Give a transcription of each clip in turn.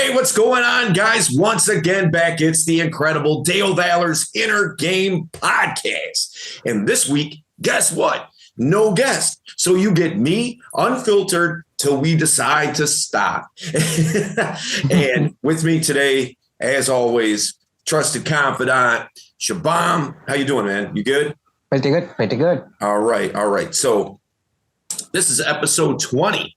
Hey, what's going on, guys? Once again, back. It's the incredible Dale Valor's Inner Game podcast. And this week, guess what? No guest. So you get me unfiltered till we decide to stop. And with me today, as always, trusted confidant, Shabam. How you doing, man? You good? Pretty good, pretty good. All right. So this is episode 20.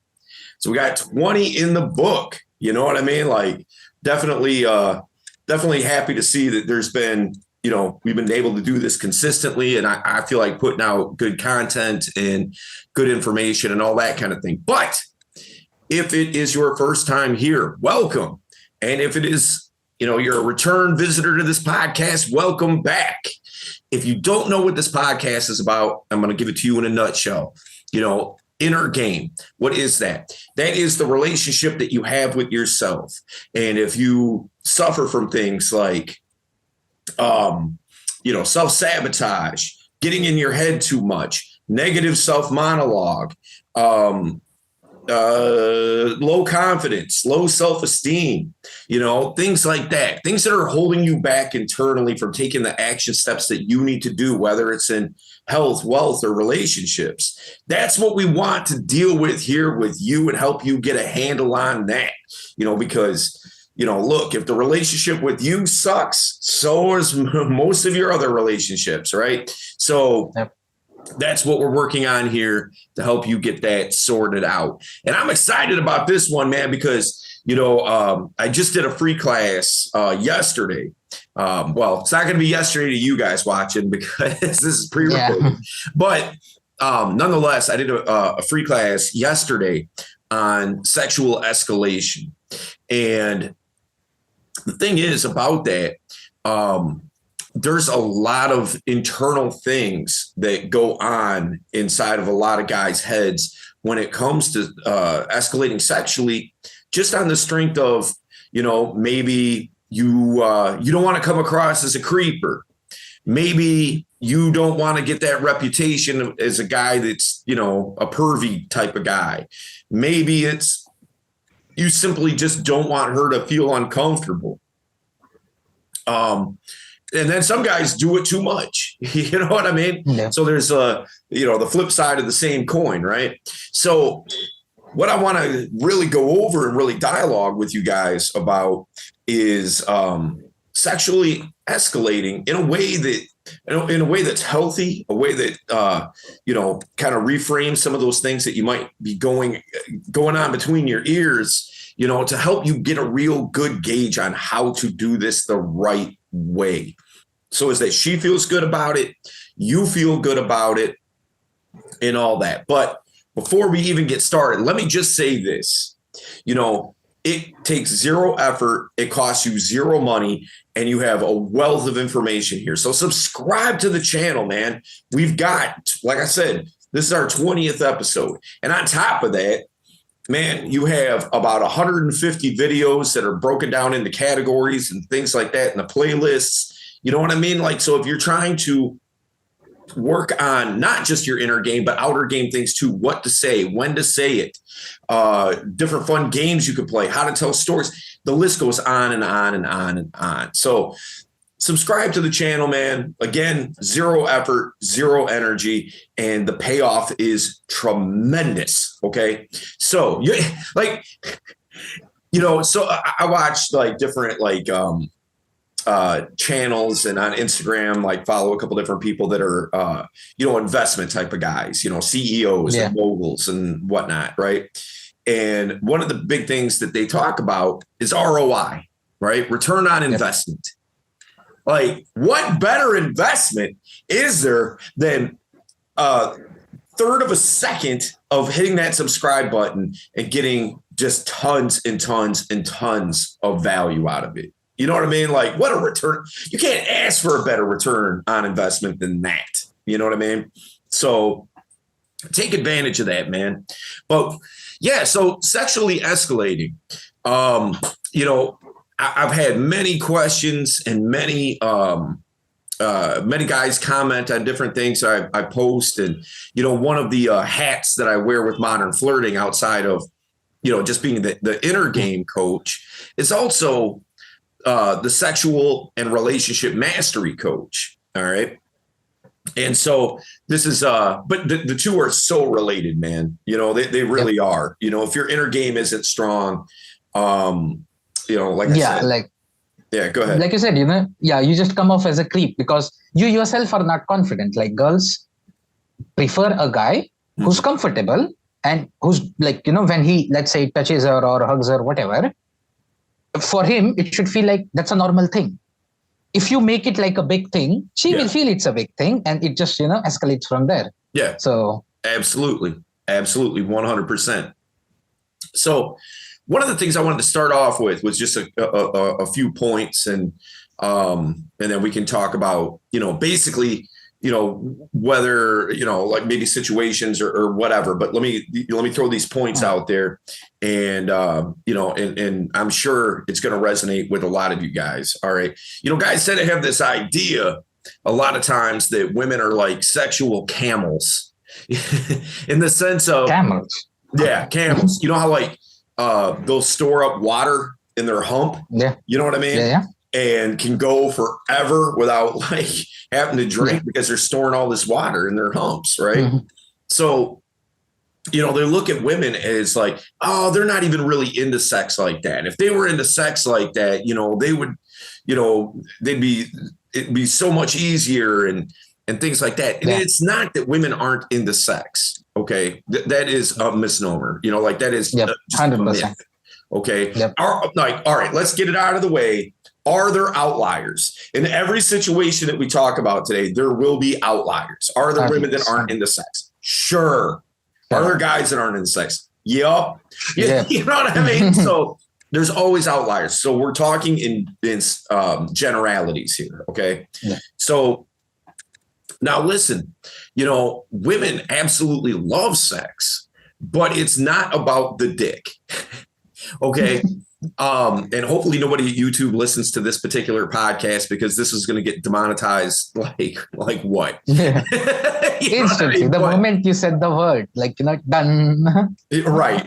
So we got 20 in the book. You know what I mean? Like definitely happy to see that there's been, we've been able to do this consistently. And I feel like putting out good content and good information and all that kind of thing. But if it is your first time here, welcome. And if it is, you're a return visitor to this podcast, welcome back. If you don't know what this podcast is about, I'm going to give it to you in a nutshell. Inner game. What is that? That is the relationship that you have with yourself. And if you suffer from things like, self-sabotage, getting in your head too much, negative self-monologue, low confidence, low self-esteem, things like that, things that are holding you back internally from taking the action steps that you need to do, whether it's in health, wealth, or relationships. That's what we want to deal with here with you and help you get a handle on that, because, look, if the relationship with you sucks, so is most of your other relationships, right? So that's what we're working on here to help you get that sorted out. And I'm excited about this one, man, because, I just did a free class yesterday. Well, it's not going to be yesterday to you guys watching because this is pre-recorded. Yeah. But nonetheless, I did a free class yesterday on sexual escalation. And the thing is about that, there's a lot of internal things that go on inside of a lot of guys' heads when it comes to escalating sexually, just on the strength of, maybe you don't want to come across as a creeper. Maybe you don't want to get that reputation as a guy that's, a pervy type of guy. Maybe it's you simply just don't want her to feel uncomfortable. And then some guys do it too much. You know what I mean? Yeah. So there's the flip side of the same coin, right? So what I want to really go over and really dialogue with you guys about is sexually escalating in a way that's healthy, a way that kind of reframes some of those things that you might be going on between your ears, to help you get a real good gauge on how to do this the right way. So is that she feels good about it, you feel good about it, and all that. But before we even get started, let me just say this. It takes zero effort, it costs you zero money, and you have a wealth of information here. So subscribe to the channel, man. We've got, like I said, this is our 20th episode. And on top of that, man, you have about 150 videos that are broken down into categories and things like that in the playlists. You know what I mean? Like, so if you're trying to work on not just your inner game, but outer game things too, what to say, when to say it, different fun games you can play, how to tell stories. The list goes on and on and on and on. So subscribe to the channel, man. Again, zero effort, zero energy, and the payoff is tremendous. Okay. So so I watched like different, channels and on Instagram, like follow a couple different people that are, investment type of guys, CEOs and moguls and whatnot. Right. And one of the big things that they talk about is ROI, right? Return on investment. Like, what better investment is there than a third of a second of hitting that subscribe button and getting just tons and tons and tons of value out of it? You know what I mean? Like, what a return. You can't ask for a better return on investment than that. You know what I mean? So take advantage of that, man. But yeah, so sexually escalating, I've had many questions and many guys comment on different things I post. And, one of the hats that I wear with modern flirting outside of just being the inner game coach, is also the sexual and relationship mastery coach. All right. And so this is, but the two are so related, man. They really are. If your inner game isn't strong, like I said, go ahead. Like you said, you just come off as a creep because you yourself are not confident. Like girls prefer a guy who's comfortable and who's like, when he, let's say, touches her or hugs her, whatever, for him, it should feel like that's a normal thing. If you make it like a big thing, she will feel it's a big thing and it just, escalates from there. Yeah. So absolutely. 100%. So one of the things I wanted to start off with was just a few points and then we can talk about, basically, whether, like maybe situations or whatever, but let me throw these points out there and, and I'm sure it's going to resonate with a lot of you guys. All right. Guys tend to have this idea a lot of times that women are like sexual camels in the sense of camels. Yeah. Camels. You know how like, they'll store up water in their hump. Yeah. You know what I mean? Yeah. And can go forever without like having to drink because they're storing all this water in their humps, right? Mm-hmm. So, they look at women as like, oh, they're not even really into sex like that. If they were into sex like that, they would, it'd be so much easier and things like that. And it's not that women aren't into sex. Okay. That is a misnomer, like that is just 100%. Okay. Yep. All right, let's get it out of the way. Are there outliers? In every situation that we talk about today, there will be outliers. Are there 100%. Women that aren't into sex? Sure. Are there guys that aren't into sex? Yep. You know what I mean? So there's always outliers. So we're talking in generalities here. Okay. Yeah. So now listen, women absolutely love sex, but it's not about the dick. Okay. And hopefully nobody at YouTube listens to this particular podcast because this is going to get demonetized. Like what? Yeah. Instantly, the moment you said the word, done. Right.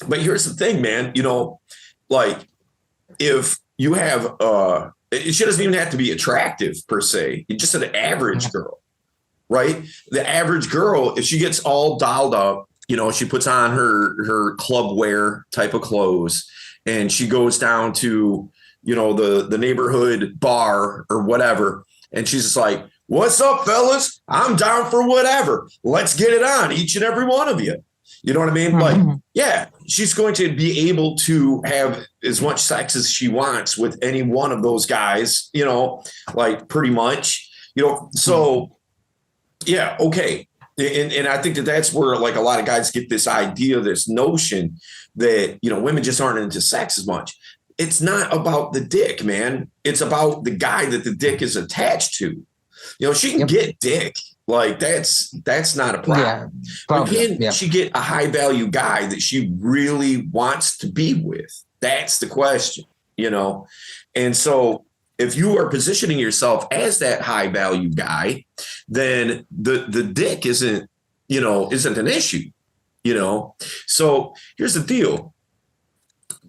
But here's the thing, man. Like if you have, she doesn't even have to be attractive per se. It's just an average girl, right? The average girl, if she gets all dolled up, she puts on her club wear type of clothes and she goes down to, the neighborhood bar or whatever. And she's just like, what's up, fellas? I'm down for whatever. Let's get it on, each and every one of you. You know what I mean? Mm-hmm. Like, yeah, she's going to be able to have as much sex as she wants with any one of those guys, like pretty much, so yeah. Okay. And I think that's where like a lot of guys get this idea, this notion that, women just aren't into sex as much. It's not about the dick, man. It's about the guy that the dick is attached to. She can get dick. Like that's not a problem. Yeah, but can she get a high value guy that she really wants to be with? That's the question, And so if you are positioning yourself as that high value guy, then the dick isn't an issue, So here's the deal.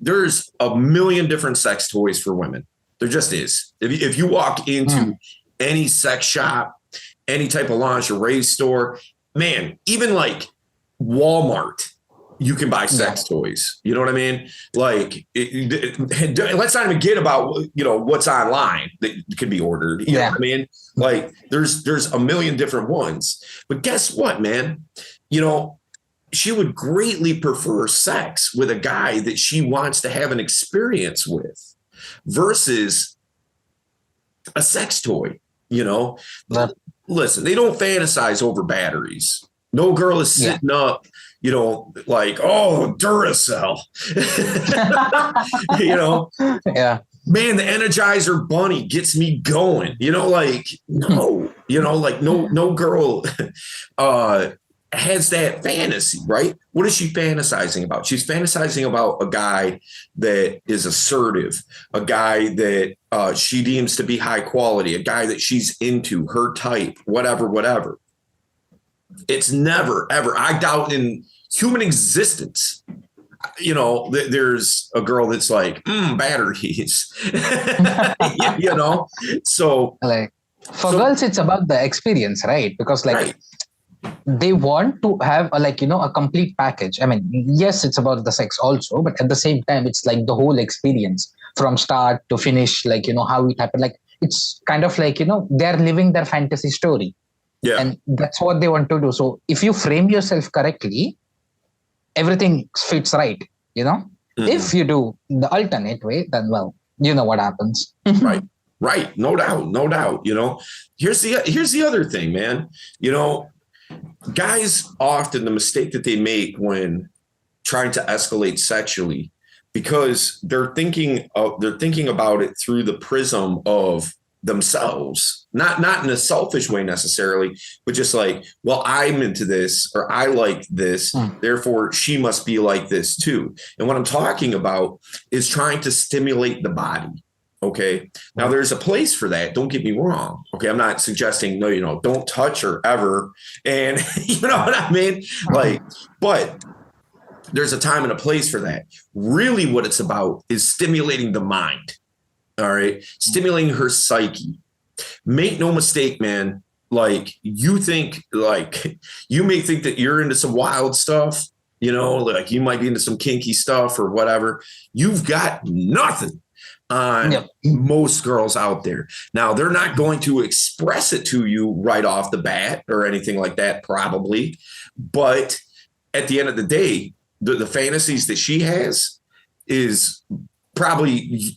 There's a million different sex toys for women. There just is. If you walk into any sex shop, any type of lingerie store, man, even like Walmart, you can buy sex toys. You know what I mean? Like, let's not even get about, what's online that can be ordered. You know what I mean? Like there's a million different ones, but guess what, man? She would greatly prefer sex with a guy that she wants to have an experience with versus a sex toy, Listen, they don't fantasize over batteries. No girl is sitting up, like, oh, Duracell. Yeah. Man, the Energizer Bunny gets me going. No, no girl has that fantasy, right? What is she fantasizing about? She's fantasizing about a guy that is assertive, a guy that she deems to be high quality, a guy that she's into, her type, whatever. It's never, ever. I doubt in human existence, there's a girl that's like, batteries, you know? So, Like for so, girls, it's about the experience, right? Because like right. they want to have a complete package. I mean, yes, it's about the sex also, but at the same time, it's like the whole experience from start to finish, how it happened. Like it's kind of like, they're living their fantasy story, Yeah. and that's what they want to do. So if you frame yourself correctly, everything fits right, Mhm. If you do the alternate way, then well, you know what happens. Right. Right. No doubt. No doubt. Here's the other thing, man. Guys often the mistake that they make when trying to escalate sexually, because they're thinking about it through the prism of themselves, not in a selfish way necessarily, but just like, well, I'm into this, or I like this, therefore she must be like this too. And what I'm talking about is trying to stimulate the body. Okay. Now there's a place for that. Don't get me wrong. Okay. I'm not suggesting, no, don't touch her ever. And you know what I mean? Like, but there's a time and a place for that. Really, what it's about is stimulating the mind. All right. Stimulating her psyche. Make no mistake, man. Like, you may think that you're into some wild stuff, like you might be into some kinky stuff or whatever. You've got nothing on Yep. most girls out there. Now, they're not going to express it to you right off the bat or anything like that, probably. But at the end of the day, the fantasies that she has is probably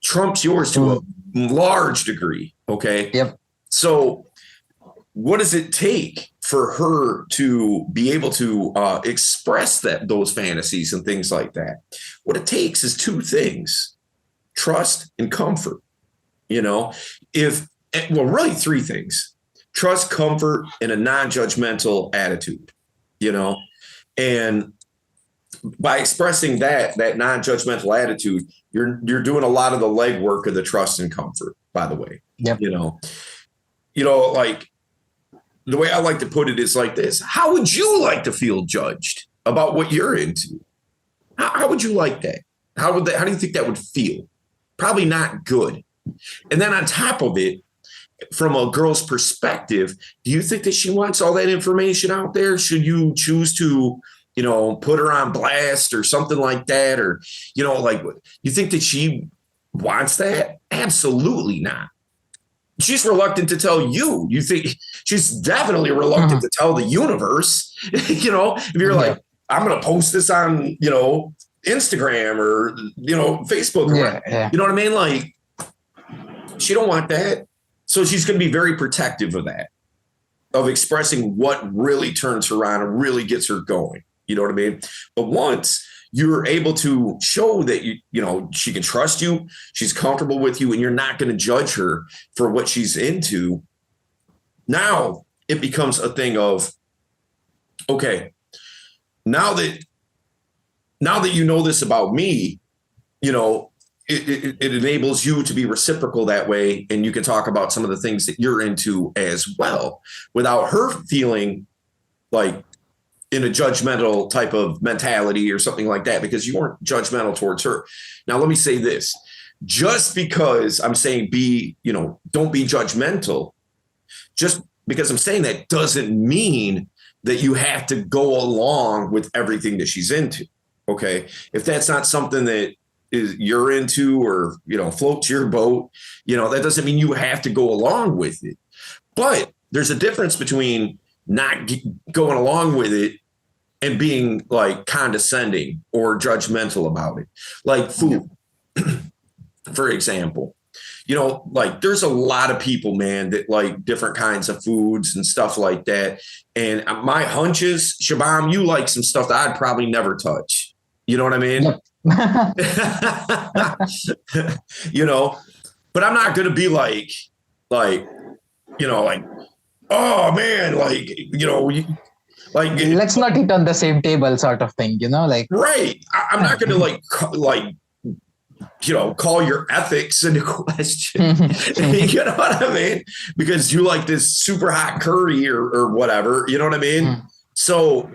trumps yours to a large degree. Okay. Yep. So what does it take for her to be able to express those fantasies and things like that? What it takes is two things: trust and comfort. Really three things: trust, comfort, and a non-judgmental attitude. And by expressing that non-judgmental attitude, you're doing a lot of the legwork of the trust and comfort, by the way. Yep. Like, the way I like to put it is like this: how would you like to feel judged about what you're into? How would you like that? How do you think that would feel? Probably not good. And then on top of it, from a girl's perspective, do you think that she wants all that information out there? Should you choose to, put her on blast or something like that? Or, like, you think that she wants that? Absolutely not. She's reluctant to tell you. You think she's definitely reluctant to tell the universe. If you're like, I'm going to post this on, Instagram or, Facebook. Yeah. You know what I mean? Like, she don't want that. So she's going to be very protective of that, of expressing what really turns her on and really gets her going. You know what I mean? But once you're able to show that she can trust you, she's comfortable with you, and you're not going to judge her for what she's into, now it becomes a thing of, okay, now that you know this about me, it enables you to be reciprocal that way, and you can talk about some of the things that you're into as well, without her feeling like in a judgmental type of mentality or something like that, because you weren't judgmental towards her. Now, let me say this: just because I'm saying don't be judgmental, just because I'm saying that doesn't mean that you have to go along with everything that she's into. Okay. If that's not something that you're into, or, floats your boat, that doesn't mean you have to go along with it. But there's a difference between not going along with it and being like condescending or judgmental about it. Like food, for example, like there's a lot of people, man, that like different kinds of foods and stuff like that. And my hunch is, Shabam, you like some stuff that I'd probably never touch. You know what I mean? Yep. But I'm not going to be like, oh man, let's not eat on the same table sort of thing, like. Right. I'm not going to like call your ethics into question. You know what I mean? Because you like this super hot curry or whatever, you know what I mean? So,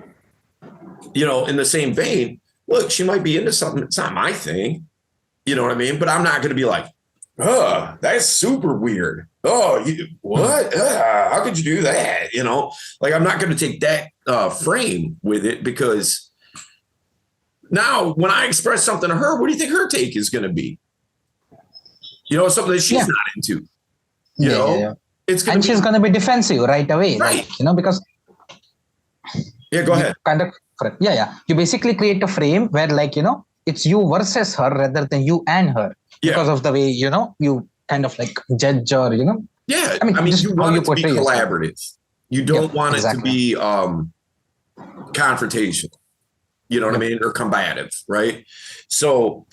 in the same vein, look, she might be into something. It's not my thing. You know what I mean? But I'm not going to be like, oh, that's super weird. Oh, what? How could you do that? Like I'm not going to take that frame with it, because now when I express something to her, what do you think her take is going to be? Something that she's not into. It's going she's going to be defensive right away, right? Because go ahead. You basically create a frame where, it's you versus her rather than you and her, because of the way you kind of like judge or Yeah, I mean you want it to be collaborative. Yourself. You don't want it to be confrontational. You know what I mean? Or combative, right? So,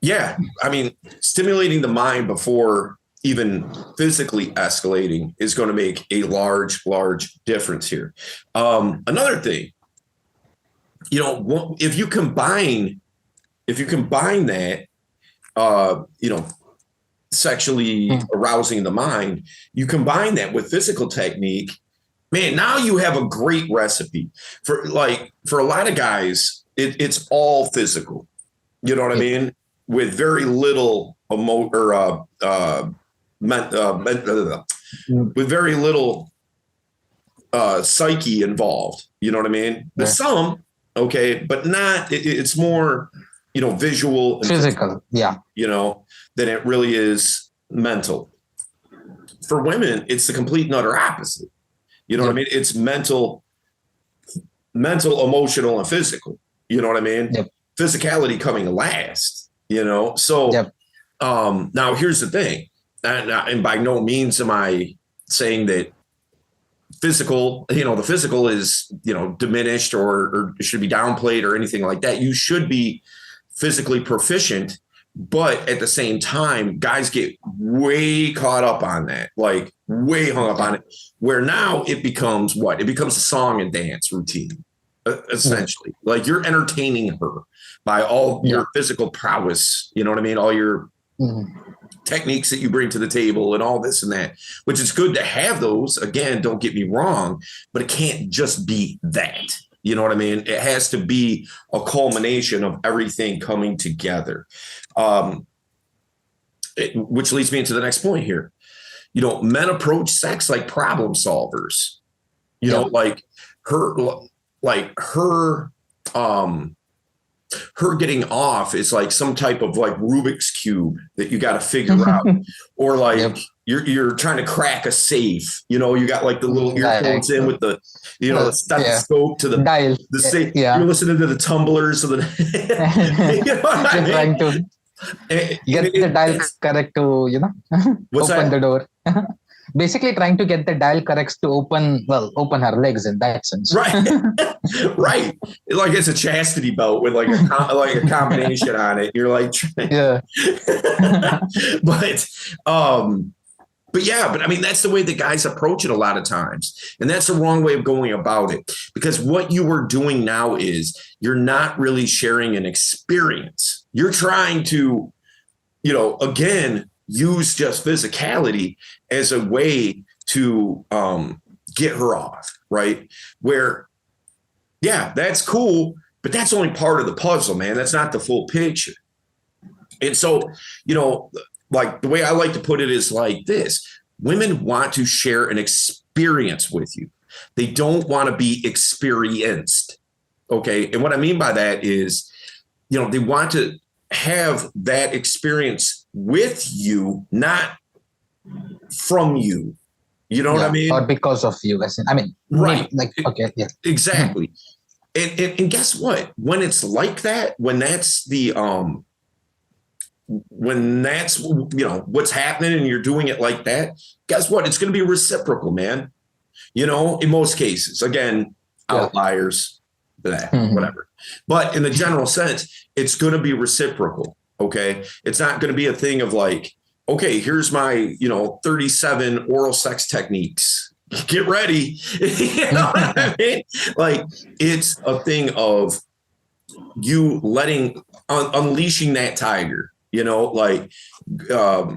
I mean, stimulating the mind before even physically escalating is going to make a large, large difference here. Another thing, if you combine that, sexually arousing the mind, you combine that with physical technique, man, now you have a great recipe for a lot of guys. It's all physical, you know what I mean? With very little with very little psyche involved, you know what I mean? There's some, okay, but not, it's more, visual and physical, than it really is mental. For women, it's the complete and utter opposite. You know what I mean? It's mental, emotional, and physical. You know what I mean? Physicality coming last, So now here's the thing. And by no means am I saying that physical, the physical is, diminished or should be downplayed or anything like that. You should be physically proficient. But at the same time, guys get way caught up on that, like way hung up on it, where now it becomes what? It becomes a song and dance routine, essentially. Like you're entertaining her by all your physical prowess, you know what I mean? All your techniques that you bring to the table and all this and that, which is good to have those. Again, don't get me wrong, but it can't just be that. You know what I mean? It has to be a culmination of everything coming together. Which leads me into the next point here. Men approach sex like problem solvers. Like her getting off is like some type of like Rubik's cube that you got to figure out, or like you're trying to crack a safe. You got like the little earphones in with the the stethoscope to the dial. The safe. You're listening to the tumblers, so trying to get the dial correct to open the door. Basically trying to get the dial correct to open her legs in that sense. Right. Right. Like it's a chastity belt with like a combination on it. You're like, but I mean, that's the way the guys approach it a lot of times. And that's the wrong way of going about it, because what you are doing now is you're not really sharing an experience. You're trying to, again, use just physicality as a way to get her off, right? Where, that's cool, but that's only part of the puzzle, man. That's not the full picture. And so, like the way I like to put it is like this: women want to share an experience with you. They don't want to be experienced. Okay. And what I mean by that is, they want to have that experience with you, not from you. You know what I mean? Or because of you. Right. Exactly. And guess what? When it's like that, when that's the, what's happening and you're doing it like that, guess what? It's going to be reciprocal, man. In most cases, again, outliers, whatever. But in the general sense, it's going to be reciprocal. Okay. It's not going to be a thing of like, okay, here's my, 37 oral sex techniques. Get ready. You know what I mean? Like it's a thing of, you unleashing that tiger, like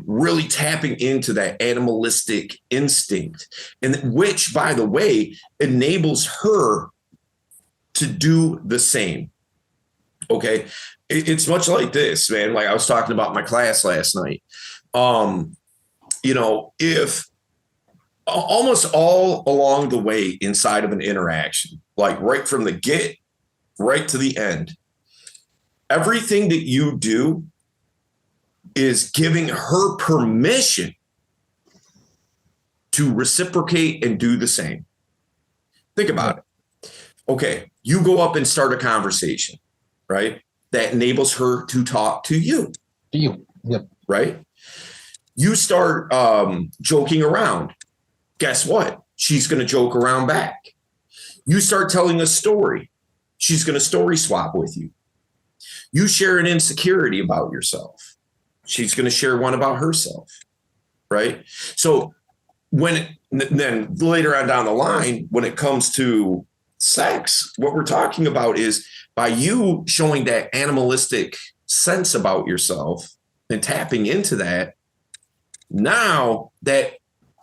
really tapping into that animalistic instinct, and which, by the way, enables her to do the same. Okay. It's much like this, man. Like I was talking about my class last night. If almost all along the way inside of an interaction, like right from the get right to the end, everything that you do is giving her permission to reciprocate and do the same. Think about it. Okay, you go up and start a conversation, right? That enables her to talk to you. Yep. Right? You start joking around. Guess what? She's going to joke around back. You start telling a story. She's going to story swap with you. You share an insecurity about yourself. She's going to share one about herself. Right? So then later on down the line, when it comes to sex, what we're talking about is by you showing that animalistic sense about yourself and tapping into that, now that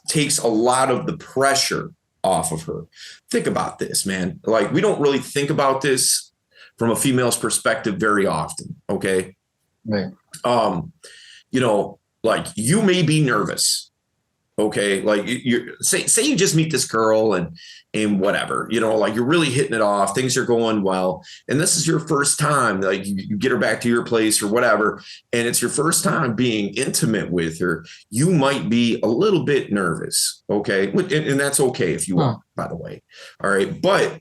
takes a lot of the pressure off of her. Think about this, man. Like, we don't really think about this from a female's perspective very often. Okay. Right. Like you may be nervous. Okay. Like you say you just meet this girl and whatever, like you're really hitting it off. Things are going well. And this is your first time, like you get her back to your place or whatever. And it's your first time being intimate with her. You might be a little bit nervous. Okay. And that's okay if you are, by the way. All right. But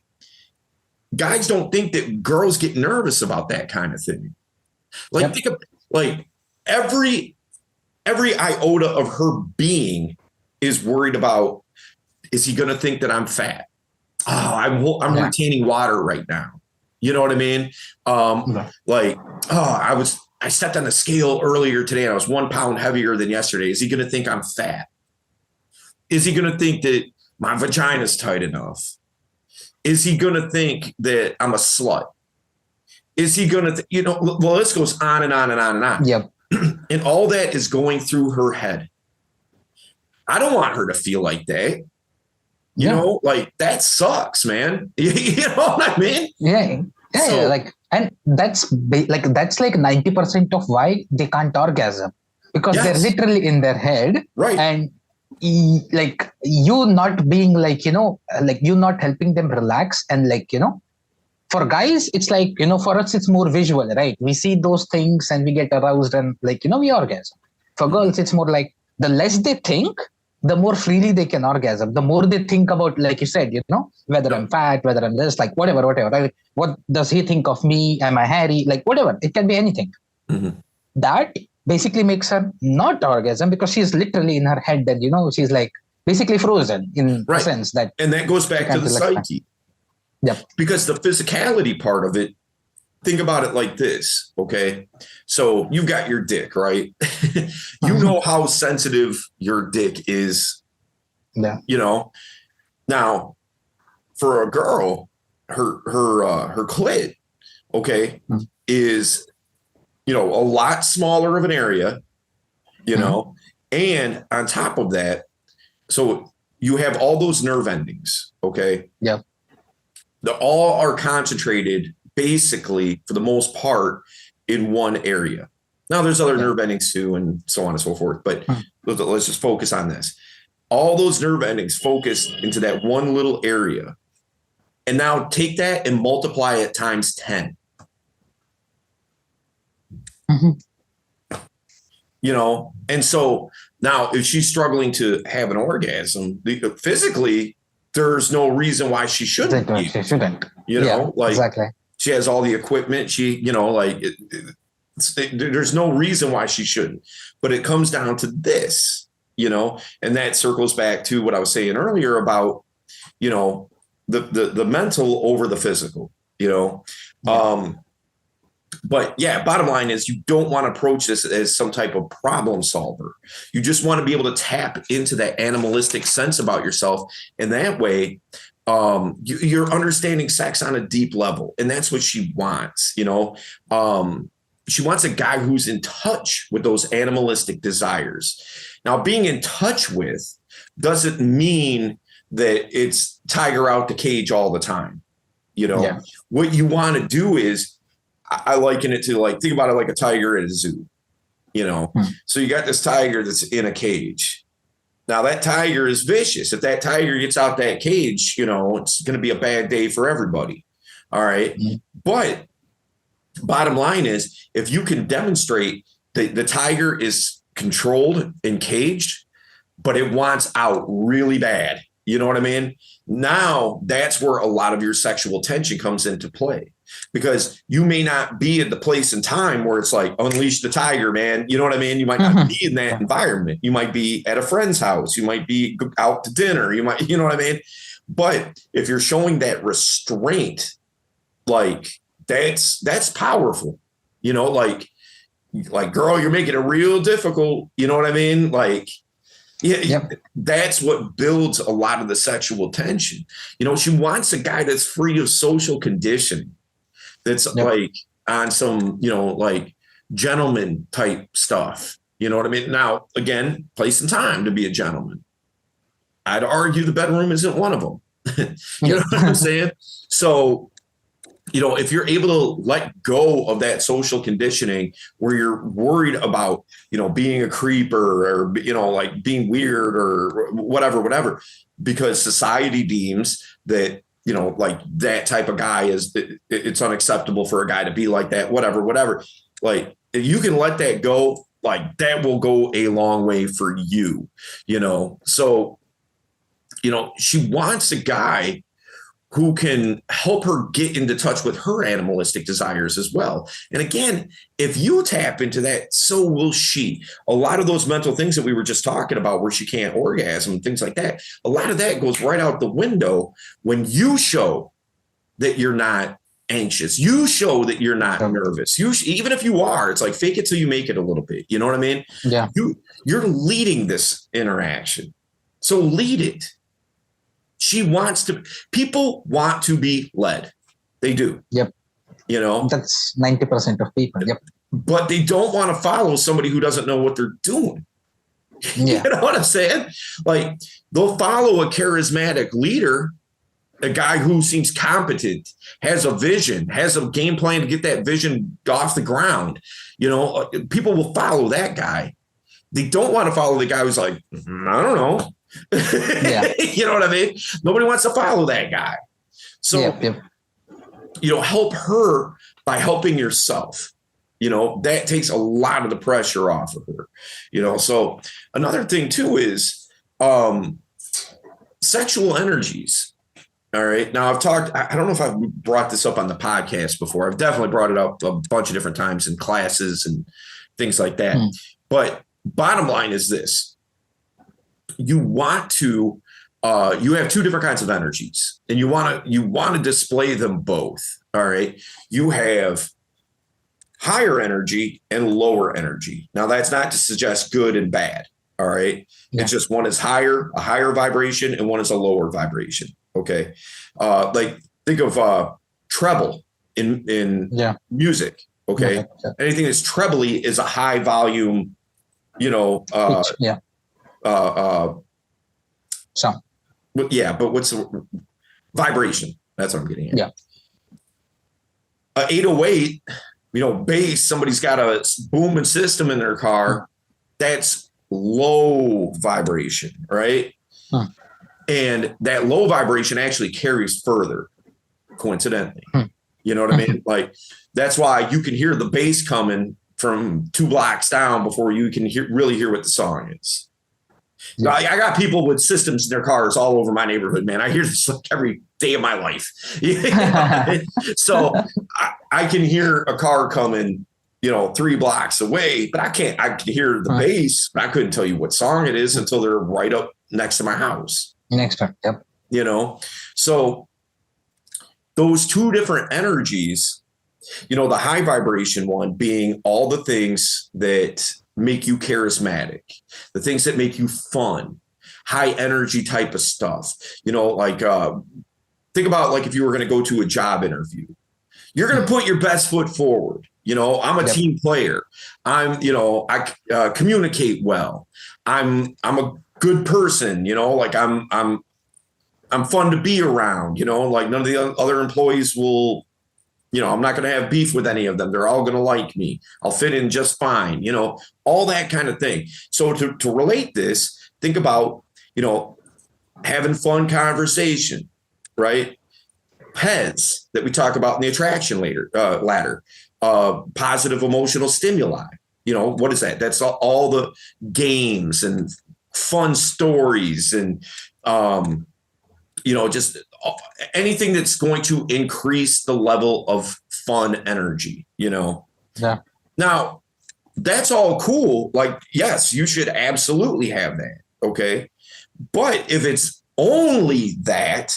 guys don't think that girls get nervous about that kind of thing. Like, think of like every iota of her being is worried about, is he going to think that I'm fat? Oh, I'm retaining water right now. You know what I mean? I stepped on the scale earlier today and I was 1 pound heavier than yesterday. Is he going to think I'm fat? Is he going to think that my vagina's tight enough? Is he going to think that I'm a slut? Is he going to, well, this goes on and on and on and on. Yep. And all that is going through her head. I don't want her to feel like that. You know, like that sucks, man. You know what I mean? Yeah. Like, and that's like 90% of why they can't orgasm, because they're literally in their head. Right. And like you not being like, like you not helping them relax. And like, for guys, it's like, for us, it's more visual, right? We see those things and we get aroused and like, we orgasm. For girls, it's more like the less they think, the more freely they can orgasm. The more they think about, like you said, whether I'm fat, whether I'm this, like whatever, right? What does he think of me? Am I hairy? Like whatever. It can be anything. Mm-hmm. That basically makes her not orgasm because she's literally in her head and, she's like basically frozen in a sense that. And that goes back to the psyche. Yep. Because the physicality part of it, think about it like this, okay? So you've got your dick, right? You know how sensitive your dick is. Yeah. Now for a girl, her clit, okay, is, a lot smaller of an area, and on top of that, so you have all those nerve endings, okay? Yeah. They all are concentrated basically for the most part in one area. Now there's other nerve endings too and so on and so forth, but let's just focus on this. All those nerve endings focus into that one little area. And now take that and multiply it times 10. Mm-hmm. And so now if she's struggling to have an orgasm, physically, there's no reason why she shouldn't. She shouldn't. Exactly. She has all the equipment. There's no reason why she shouldn't. But it comes down to this, and that circles back to what I was saying earlier about, the mental over the physical, But bottom line is you don't want to approach this as some type of problem solver. You just want to be able to tap into that animalistic sense about yourself. And that way, You're understanding sex on a deep level, and that's what she wants. She wants a guy who's in touch with those animalistic desires. Now, being in touch with doesn't mean that it's tiger out the cage all the time. Yeah. What you want to do is, I liken it to, like, think about it like a tiger at a zoo. So you got this tiger that's in a cage. Now that tiger is vicious. If that tiger gets out that cage, it's going to be a bad day for everybody. All right. Mm-hmm. But bottom line is, if you can demonstrate that the tiger is controlled and caged, but it wants out really bad, you know what I mean? Now that's where a lot of your sexual tension comes into play, because you may not be at the place and time where it's like, unleash the tiger, man. You know what I mean? You might not be in that environment. You might be at a friend's house. You might be out to dinner. You might, you know what I mean? But if you're showing that restraint, like, that's powerful, like, girl, you're making it real difficult. You know what I mean? Like, yeah, yep. That's what builds a lot of the sexual tension. She wants a guy that's free of social conditioning, that's like on some, like, gentleman type stuff. You know what I mean? Now, again, place and time to be a gentleman. I'd argue the bedroom isn't one of them. You know what I'm saying? So, if you're able to let go of that social conditioning where you're worried about, being a creeper or, like being weird or whatever, because society deems that, like, that type of guy it's unacceptable for a guy to be like that, whatever. Like, if you can let that go, like, that will go a long way for you, So, she wants a guy who can help her get into touch with her animalistic desires as well. And again, if you tap into that, so will she. A lot of those mental things that we were just talking about, where she can't orgasm and things like that, a lot of that goes right out the window when you show that you're not anxious. You show that you're not nervous. Even if you are, it's like, fake it till you make it a little bit. You know what I mean? Yeah. You're leading this interaction. So lead it. People want to be led. They do. Yep. That's 90% of people. Yep. But they don't want to follow somebody who doesn't know what they're doing. Yeah. You know what I'm saying? Like, they'll follow a charismatic leader, a guy who seems competent, has a vision, has a game plan to get that vision off the ground. People will follow that guy. They don't want to follow the guy who's like, I don't know. Yeah. You know what I mean? Nobody wants to follow that guy. So, help her by helping yourself. That takes a lot of the pressure off of her. So another thing too is sexual energies. All right. Now, I don't know if I've brought this up on the podcast before. I've definitely brought it up a bunch of different times in classes and things like that. But bottom line is this. You want to, you have two different kinds of energies, and you want to display them both. All right. You have higher energy and lower energy. Now, that's not to suggest good and bad. All right. Yeah. It's just one is a higher vibration, and one is a lower vibration. Okay. Like, think of treble in music. Okay. Yeah. Anything that's trebly is a high volume, sound. Yeah, but what's the vibration? That's what I'm getting at. Yeah. 808, bass, somebody's got a booming system in their car. That's low vibration, right? Huh. And that low vibration actually carries further, coincidentally. You know what I mean? Like, that's why you can hear the bass coming from 2 blocks down before you can really hear what the song is. Yeah. I got people with systems in their cars all over my neighborhood, man. I hear this like every day of my life. So I can hear a car coming, 3 blocks away, but I can hear the bass, but I couldn't tell you what song it is until they're right up next to my house. Next time. Yep. So those two different energies, the high vibration one being all the things that make you charismatic, the things that make you fun, high energy type of stuff, like think about like if you were going to go to a job interview, you're going to put your best foot forward. You know, I'm a team player. I'm, you know, I communicate well. I'm a good person. You know, like I'm fun to be around. You know, like none of the other employees will. You know, I'm not going to have beef with any of them. They're all going to like me. I'll fit in just fine. You know, all that kind of thing. So to relate this, think about, you know, having fun conversation, right? PEZ that we talk about in the attraction ladder, positive emotional stimuli. You know, what is that? That's all the games and fun stories and, you know, just anything that's going to increase the level of fun energy, you know? Yeah. Now, that's all cool. Like, yes, you should absolutely have that. Okay. But if it's only that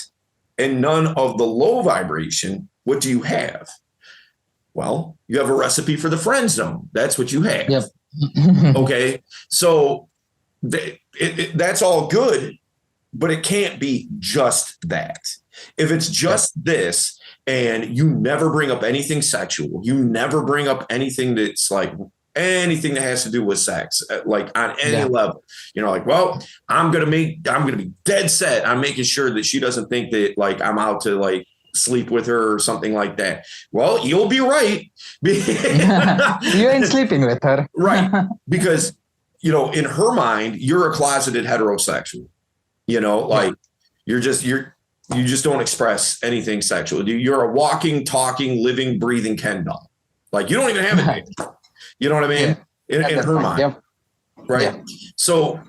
and none of the low vibration, what do you have? Well, you have a recipe for the friend zone. That's what you have. Yep. Okay. So that's all good, but it can't be just that. If it's just this and you never bring up anything sexual, you never bring up anything that's like anything that has to do with sex, like on any level, you know, like, well, I'm going to be dead set on making sure that she doesn't think that like I'm out to like sleep with her or something like that. Well, you'll be right. You ain't sleeping with her. Right. Because, you know, in her mind, you're a closeted heterosexual, you know, like you just don't express anything sexual. You're a walking, talking, living, breathing Ken doll. Like you don't even have a dick. You know what I mean? In her mind. Right. Yeah. So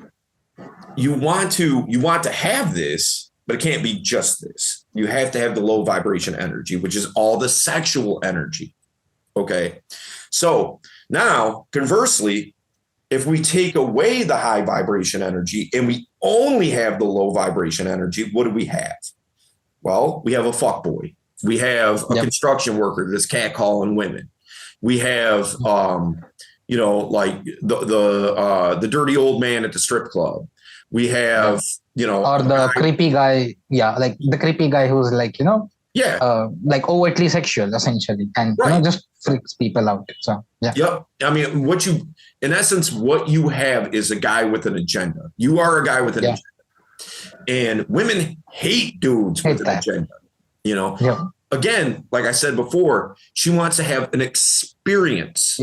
you want to have this, but it can't be just this. You have to have the low vibration energy, which is all the sexual energy. Okay. So now conversely, if we take away the high vibration energy and we only have the low vibration energy, what do we have? Well, we have a fuckboy. We have a construction worker that's catcalling women. We have, you know, like the dirty old man at the strip club. We have, you know, or the creepy guy. Yeah, like the creepy guy who's like, you know, like overtly sexual essentially, and you know, just freaks people out. So Yep. I mean, in essence, what you have is a guy with an agenda. You are a guy with an agenda, and women hate dudes with an agenda. You know. Yeah. Again, like I said before, she wants to have an experience.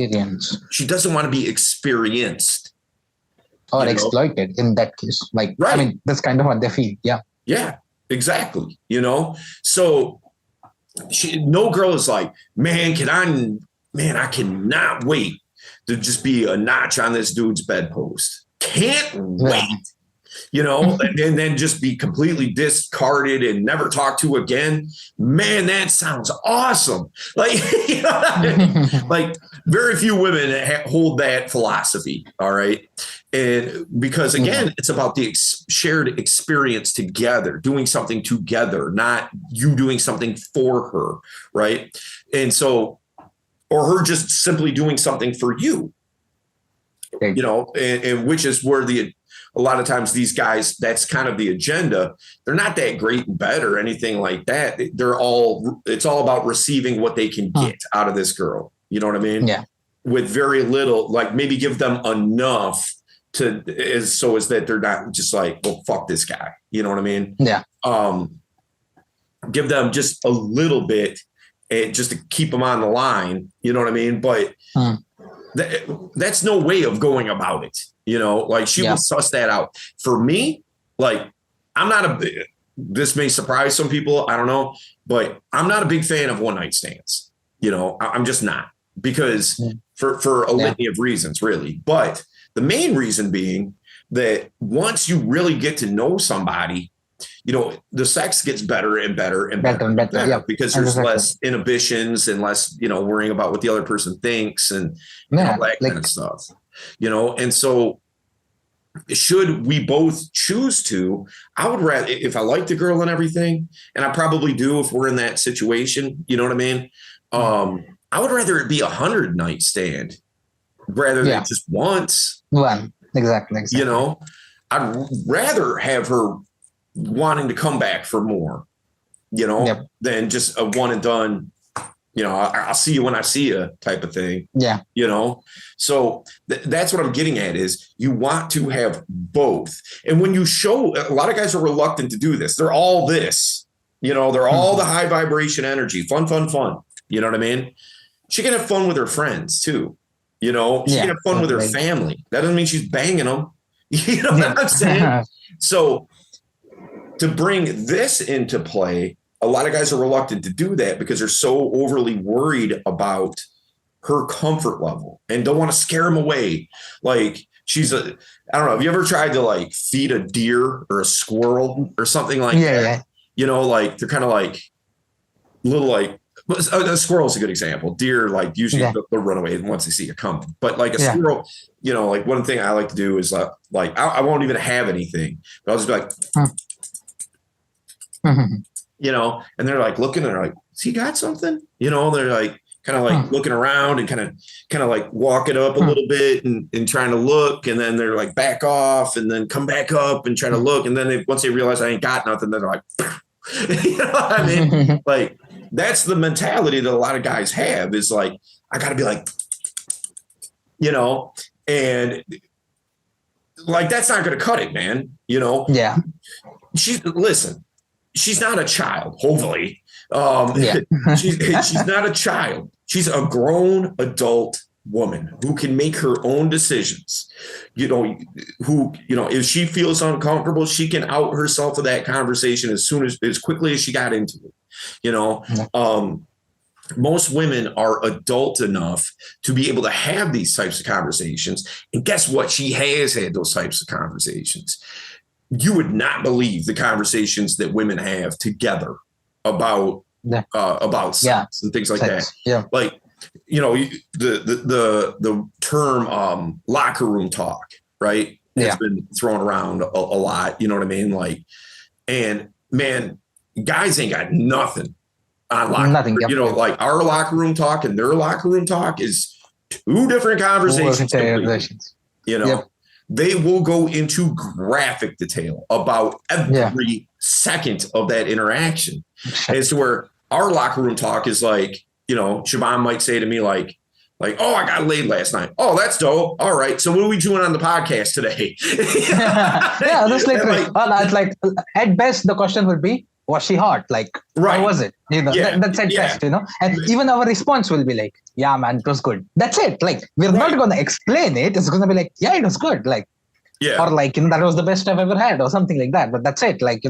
She doesn't want to be experienced. Or exploited in that case. Like, I mean, that's kind of what they feel. Yeah. Yeah, exactly. You know, so no girl is like, man, I cannot wait to just be a notch on this dude's bedpost. Can't wait. You know, and then just be completely discarded and never talked to again. Man, that sounds awesome. Like, you know, like very few women hold that philosophy. All right. And because again, it's about the shared experience together, doing something together, not you doing something for her. Right. And so, or her just simply doing something for you, you know, and which is where a lot of times these guys, that's kind of the agenda. They're not that great in bed or anything like that. It's all about receiving what they can get out of this girl. You know what I mean? Yeah. With very little, like maybe give them enough so that they're not just like, well, fuck this guy. You know what I mean? Yeah. Give them just a little bit just to keep them on the line. You know what I mean? But that's no way of going about it. You know, like she will suss that out. For me, like this may surprise some people, I don't know, but I'm not a big fan of one night stands. You know, I'm just not, because for a litany of reasons, really. But the main reason being that once you really get to know somebody, you know, the sex gets better and better and better and better, because there's less inhibitions and less, you know, worrying about what the other person thinks and all that kind of stuff. You know, and so should we both choose to, I would rather, if I like the girl and everything, and I probably do if we're in that situation, you know what I mean? I would rather it be 100 night stand rather than just once. One, exactly. You know, I'd rather have her wanting to come back for more. Yep. than just a one and done, I'll see you when I see you type of thing. Yeah. So that's what I'm getting at is you want to have both. And when you show, a lot of guys are reluctant to do this. They're all this, they're all the high vibration energy, fun. You know what I mean? She can have fun with her friends too. She can have fun with her family. That doesn't mean she's banging them. You know what I'm saying? So to bring this into play, a lot of guys are reluctant to do that because they're so overly worried about her comfort level and don't want to scare them away. Like I don't know. Have you ever tried to like feed a deer or a squirrel or something like that? Yeah. Like they're kind of like little, like a squirrel's a good example. Deer, like usually they'll run away once they see you coming, but like a squirrel, like one thing I like to do is like I won't even have anything, but I'll just be like, and they're like looking and they're like, has he got something? They're like kind of like looking around and kind of like walking up a little bit and trying to look. And then they're like back off and then come back up and try to look. And then once they realize I ain't got nothing, then they're like, you know what I mean? Like that's the mentality that a lot of guys have is like, I gotta be like, and like, that's not going to cut it, man. Yeah. She's not a child, hopefully. She's not a child. She's a grown adult woman who can make her own decisions. If she feels uncomfortable, she can out herself of that conversation as quickly as she got into it. Most women are adult enough to be able to have these types of conversations. And guess what? She has had those types of conversations. You would not believe the conversations that women have together about sex and things like that. Yeah. Like, the term locker room talk, right? It's been thrown around a lot. You know what I mean? Like, and man, guys ain't got nothing on locker room. Like our locker room talk and their locker room talk is two different conversations. They will go into graphic detail about every second of that interaction. As to where our locker room talk is like, Siobhan might say to me like, oh, I got laid last night. Oh, that's dope. All right. So what are we doing on the podcast today? That's it's like at best the question would be, was she hot? Like, how was it? That's at best, and even our response will be like, yeah, man, it was good. That's it. Like, we're not going to explain it. It's going to be like, yeah, it was good. Like, or like, that was the best I've ever had or something like that. But that's it. Like, we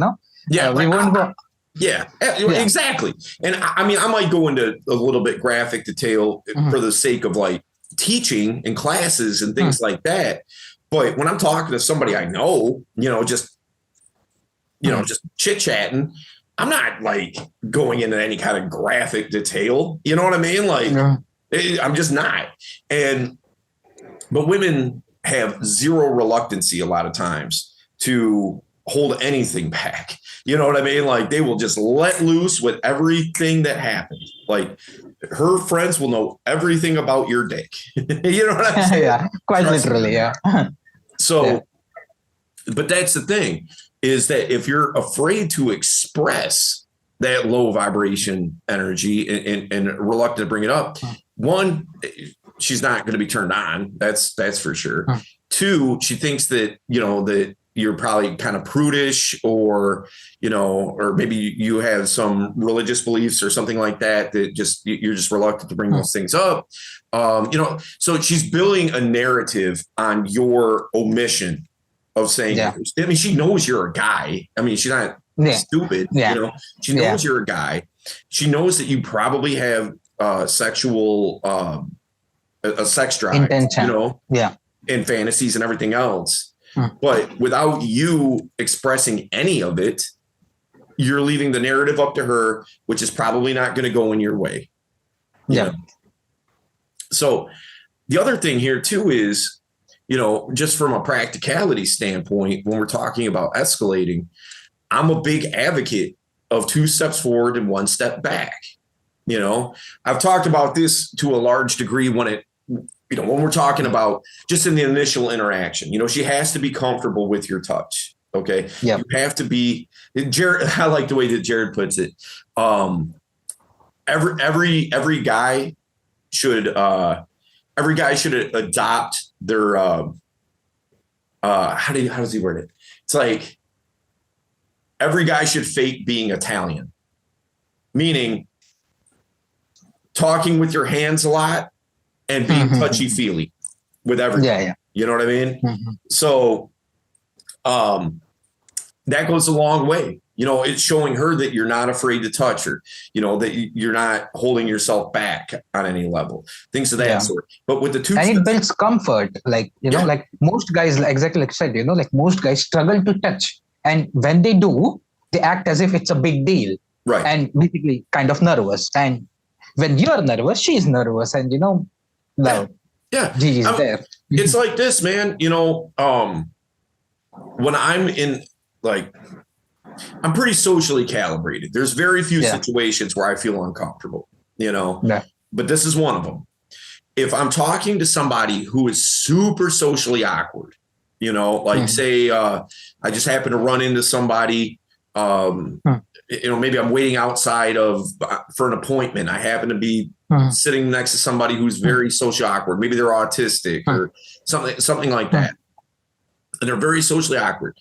won't go. Yeah, exactly. And I mean, I might go into a little bit graphic detail for the sake of like teaching in classes and things like that. But when I'm talking to somebody I know, just chit chatting, I'm not like going into any kind of graphic detail. You know what I mean? Like, I'm just not. But women have zero reluctancy a lot of times to hold anything back. You know what I mean? Like they will just let loose with everything that happens. Like her friends will know everything about your dick. You know what I'm saying? Quite literally. So, but that's the thing is that if you're afraid to express that low vibration energy and reluctant to bring it up, one, she's not going to be turned on. That's for sure. Two, she thinks that, that you're probably kind of prudish or maybe you have some religious beliefs or something like that, you're just reluctant to bring those things up. So she's building a narrative on your omission of saying, I mean, she knows you're a guy. I mean, she's not stupid, she knows you're a guy. She knows that you probably have sexual, a sex drive, intention. And fantasies and everything else. But without you expressing any of it, you're leaving the narrative up to her, which is probably not going to go in your way. So the other thing here too is, just from a practicality standpoint, when we're talking about escalating, I'm a big advocate of 2 steps forward and 1 step back. I've talked about this to a large degree when we're talking about just in the initial interaction, she has to be comfortable with your touch. Okay. Yeah. You have to be Jared. I like the way that Jared puts it. Every guy should adopt their how does he word it? It's like every guy should fake being Italian, meaning talking with your hands a lot and being touchy feely with everything. Yeah. You know what I mean? So that goes a long way. You know, it's showing her that you're not afraid to touch her, you know, that you're not holding yourself back on any level, things of that sort. But with the two, and it builds comfort, like, you know, like most guys, exactly like I said, you know, like most guys struggle to touch. And when they do, they act as if it's a big deal. Right. And basically kind of nervous. And when you're nervous, she's nervous. And, you know, Gigi's there. It's like this, man. You know, when I'm in, like, I'm pretty socially calibrated. There's very few situations where I feel uncomfortable, you know, but this is one of them. If I'm talking to somebody who is super socially awkward, you know, like say I just happen to run into somebody, you know, maybe I'm waiting outside for an appointment. I happen to be sitting next to somebody who's very socially awkward. Maybe they're autistic or something like that. And they're very socially awkward.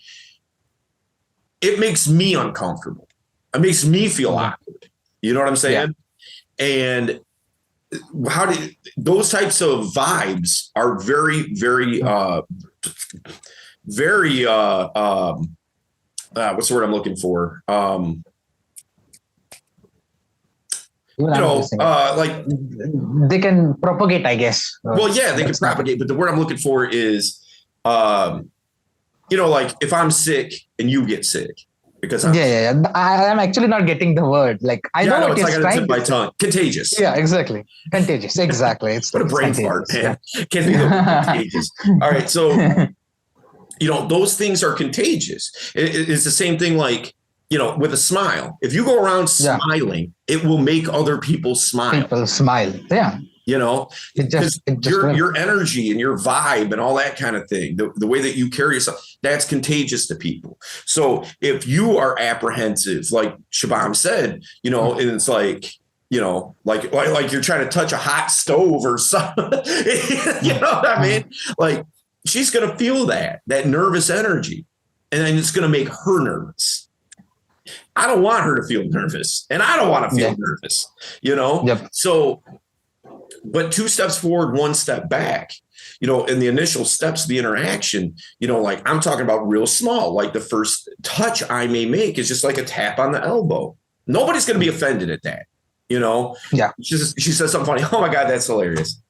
It makes me uncomfortable. It makes me feel awkward. You know what I'm saying? Yeah. And those types of vibes are very, very, very, what's the word I'm looking for? You know, like they can propagate, I guess. Well, yeah, they can propagate, but the word I'm looking for is, you know, like if I'm sick and you get sick because I'm I'm actually not getting the word. Like I know what it's you're like trying to my tongue. Contagious. Yeah, exactly. Contagious. Exactly. It's what a brain fart, man. Can't think of contagious. All right, so you know those things are contagious. It's the same thing, like you know, with a smile. If you go around smiling, it will make other people smile. People smile. Yeah. You know, because your energy and your vibe and all that kind of thing, the way that you carry yourself, that's contagious to people. So if you are apprehensive, like Shabam said, you know, and it's like, you know, like you're trying to touch a hot stove or something, you know what I mean? Like she's going to feel that nervous energy, and then it's going to make her nervous. I don't want her to feel nervous, and I don't want to feel nervous, you know? So, but 2 steps forward, 1 step back, you know, in the initial steps of the interaction, you know, like I'm talking about real small, like the first touch I may make is just like a tap on the elbow. Nobody's going to be offended at that, you know? Yeah. She says something funny. Oh my God, that's hilarious.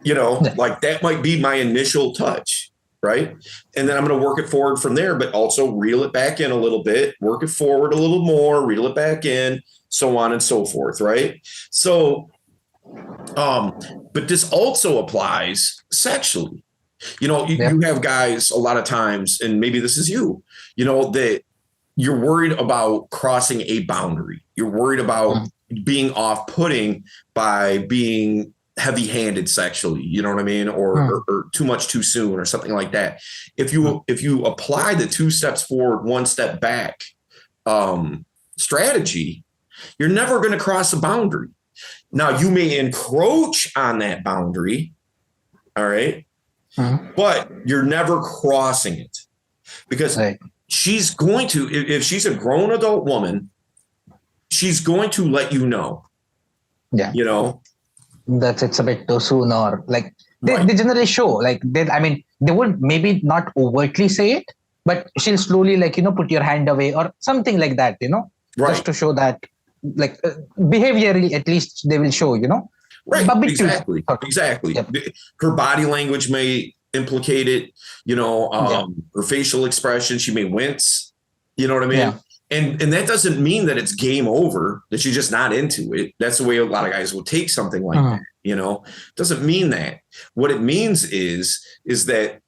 You know, like that might be my initial touch. Right. And then I'm going to work it forward from there, but also reel it back in a little bit, work it forward a little more, reel it back in, so on and so forth. Right. So, but this also applies sexually. You know, you have guys a lot of times, and maybe this is you, you know, that you're worried about crossing a boundary. You're worried about being off-putting by being heavy-handed sexually, you know what I mean? Or too much too soon or something like that. If you apply the 2 steps forward, 1 step back strategy, you're never going to cross a boundary. Now you may encroach on that boundary, all right, but you're never crossing it because she's going to, if she's a grown adult woman, she's going to let you know. Yeah, you know. That it's a bit too soon, or like they generally show, like they would maybe not overtly say it, but she'll slowly, like, you know, put your hand away or something like that, you know, just to show that, like behaviorally at least they will show, you know. Exactly. Her body language may implicate it, you know, her facial expression, she may wince, you know what I mean? And that doesn't mean that it's game over, that you're just not into it. That's the way a lot of guys will take something like that, you know. Doesn't mean that. What it means is that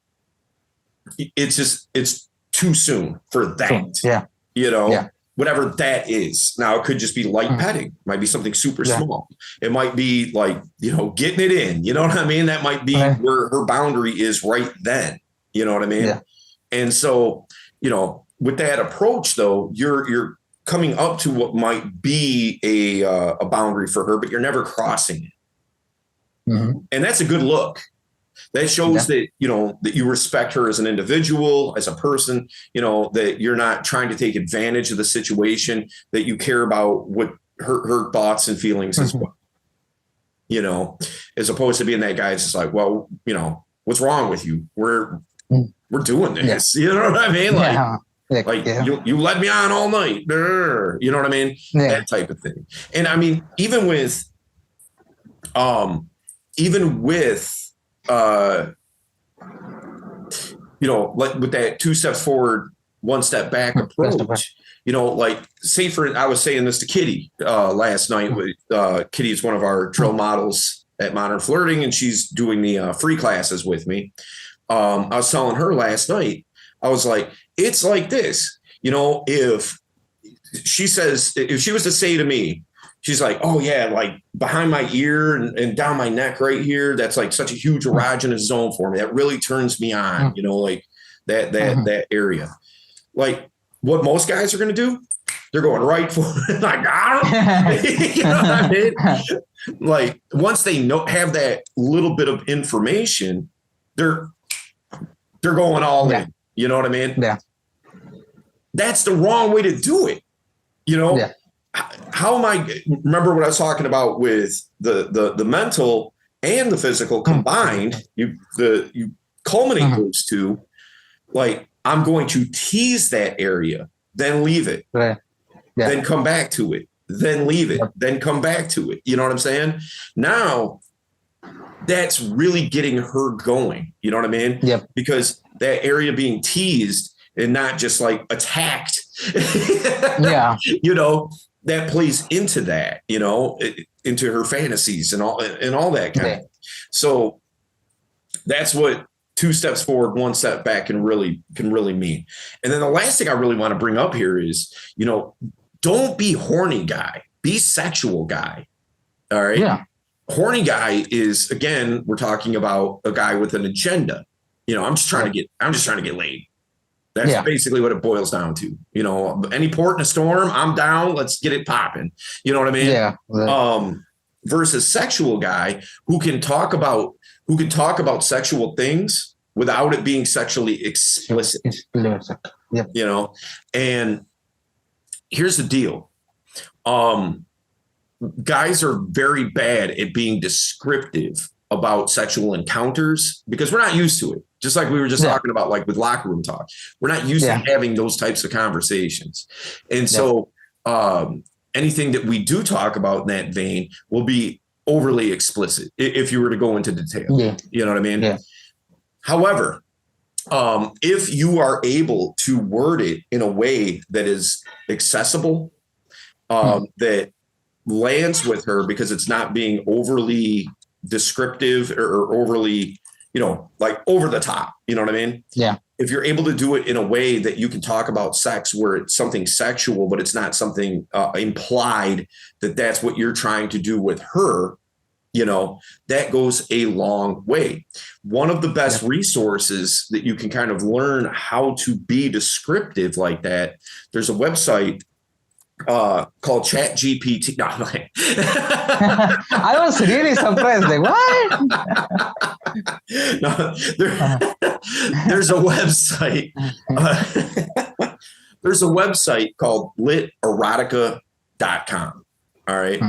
it's too soon for that. You know, whatever that is. Now it could just be light petting. It might be something super small. It might be like, you know, getting it in. You know what I mean? That might be where her boundary is right then. You know what I mean? And so with that approach though, you're coming up to what might be a boundary for her, but you're never crossing it. Mm-hmm. And that's a good look. That shows that, that you respect her as an individual, as a person, that you're not trying to take advantage of the situation, that you care about what her thoughts and feelings as well. As opposed to being that guy that's just like, well, what's wrong with you? We're doing this. You know what I mean? You led me on all night. You know what I mean? That type of thing. And I mean, even with like with that 2 steps forward, 1 step back approach, I was saying this to Kitty last night. Kitty is one of our drill models at Modern Flirting, and she's doing the free classes with me. I was telling her last night, I was like, it's like this, if she was to say to me, she's like, oh yeah, like behind my ear and down my neck right here, that's like such a huge erogenous zone for me. That really turns me on, like that area. Like what most guys are going to do, they're going right for it. Like, you know what I mean? Like once they have that little bit of information, they're going all in. You know what I mean? Yeah. That's the wrong way to do it. Yeah. How am I? Remember what I was talking about with the mental and the physical combined. You culminate those two. Like I'm going to tease that area, then leave it, then come back to it, then leave it, then come back to it. You know what I'm saying? Now that's really getting her going. You know what I mean? Yep. Because that area being teased and not just like attacked. That plays into that, into her fantasies and all that kind of. So that's what 2 steps forward, 1 step back can really mean. And then the last thing I really want to bring up here is, don't be horny guy, be sexual guy. All right. Yeah. Horny guy is, again, we're talking about a guy with an agenda. I'm just trying to get laid. That's basically what it boils down to. Any port in a storm, I'm down. Let's get it popping. You know what I mean? Yeah. Versus sexual guy who can talk about sexual things without it being sexually explicit. Yep. And here's the deal. Guys are very bad at being descriptive about sexual encounters because we're not used to it. Just like we were just talking about, like with locker room talk, we're not used to having those types of conversations. And so anything that we do talk about in that vein will be overly explicit if you were to go into detail. Yeah. You know what I mean? Yeah. However, if you are able to word it in a way that is accessible, that lands with her because it's not being overly descriptive or overly, like over the top, you know what I mean? Yeah. If you're able to do it in a way that you can talk about sex where it's something sexual, but it's not something implied that that's what you're trying to do with her, that goes a long way. One of the best resources that you can kind of learn how to be descriptive like that, there's a website called Chat GPT. No, I was really surprised. Like, what? No, there's a website. There's a website called literotica.com. All right.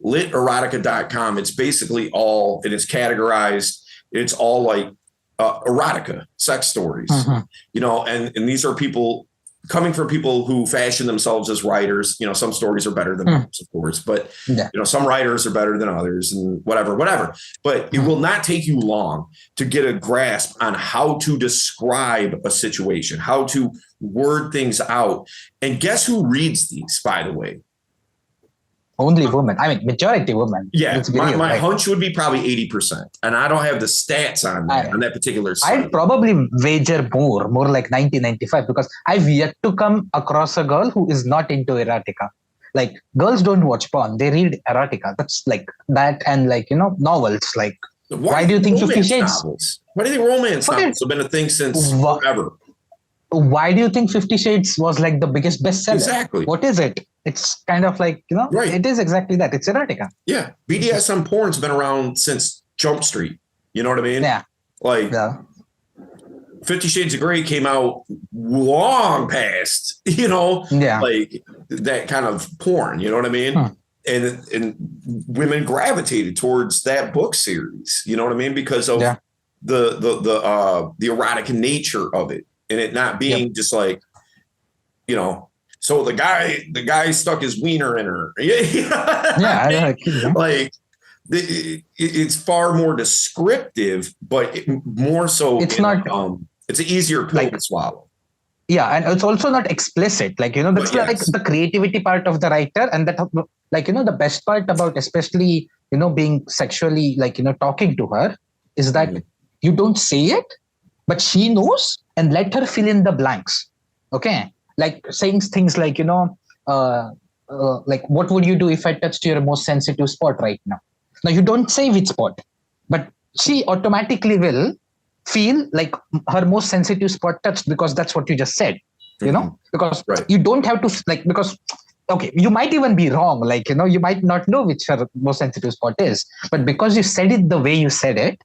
Literotica.com. It's basically all, and it's categorized. It's all like erotica, sex stories, and these are people coming from people who fashion themselves as writers. Some stories are better than others, of course, but some writers are better than others and whatever, but it will not take you long to get a grasp on how to describe a situation, how to word things out. And guess who reads these, by the way? Only women. I mean, majority women. Yeah, my hunch would be probably 80%. And I don't have the stats on that particular site. I'd probably wager more like 90-95, because I've yet to come across a girl who is not into erotica. Like, girls don't watch porn. They read erotica. That's like that. And like, novels. Like, why do you think 50 Shades? Novels? Why do you think romance novels have been a thing since forever? why do you think 50 Shades was like the biggest bestseller? Exactly. What is it? It's kind of like, Right. it is exactly that. It's erotica. Yeah. BDSM porn's been around since Jump Street. You know what I mean? Yeah. Like Yeah. 50 Shades of Grey came out long past, Yeah. like that kind of porn, you know what I mean? And women gravitated towards that book series, you know what I mean? Because of the erotic nature of it, and it not being just like, so the guy stuck his wiener in her. Yeah. Like it's far more descriptive, but more so it's not it's an easier pill to swallow. Yeah, and it's also not explicit. Like, that's like the creativity part of the writer, and that, like, the best part about especially, being sexually, like, talking to her is that you don't say it, but she knows, and let her fill in the blanks. Okay. Like saying things like, like, what would you do if I touched your most sensitive spot right now? Now, you don't say which spot, but she automatically will feel like her most sensitive spot touched, because that's what you just said, because you don't have to, like, because, okay, you might even be wrong. Like, you might not know which her most sensitive spot is, but because you said it the way you said it,